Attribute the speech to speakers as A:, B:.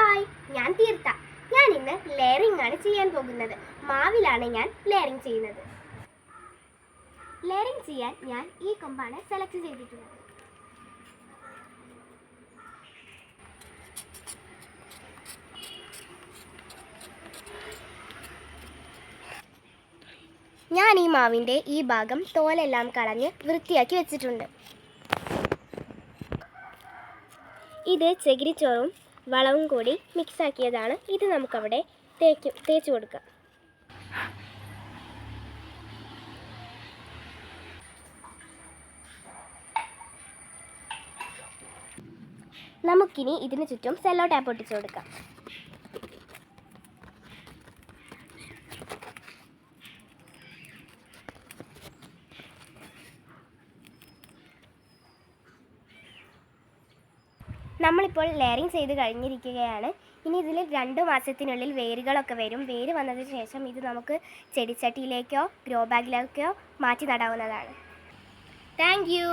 A: Hi, ഞാൻ തീർത്ത. ഞാൻ ഇന്ന് ലെയറിംഗ് ആണ് ചെയ്യാൻ പോകുന്നത്. മാവിലാണ് ഞാൻ ലെയറിംഗ് ചെയ്യുന്നത്. ലെയറിംഗ് ചെയ്യാൻ ഞാൻ ഈ കൊമ്പാണ് സെലക്ട് ചെയ്തിട്ടുള്ളത്. ഞാൻ ഈ മാവിൻ്റെ ഈ ഭാഗം തോലെല്ലാം കളഞ്ഞ് വൃത്തിയാക്കി വെച്ചിട്ടുണ്ട്. ഇത് ചകിരിച്ചോറും വളവും കൂടി മിക്സാക്കിയതാണ്. ഇത് നമുക്കവിടെ തേച്ച് കൊടുക്കാം. നമുക്കിനി ഇതിന് ചുറ്റും സെല്ലോ ടാപ്പ് ഒട്ടിച്ചു കൊടുക്കാം. നമ്മളിപ്പോൾ ലെയറിംഗ് ചെയ്ത് കഴിഞ്ഞിരിക്കുകയാണ്. ഇനി ഇതിൽ 2 മാസത്തിനുള്ളിൽ വേരുകളൊക്കെ വരും. വേര് വന്നതിന് ശേഷം ഇത് നമുക്ക് ചെടിച്ചട്ടിയിലേക്കോ ഗ്രോ ബാഗിലേക്കോ മാറ്റി നടാവുന്നതാണ്. Thank you.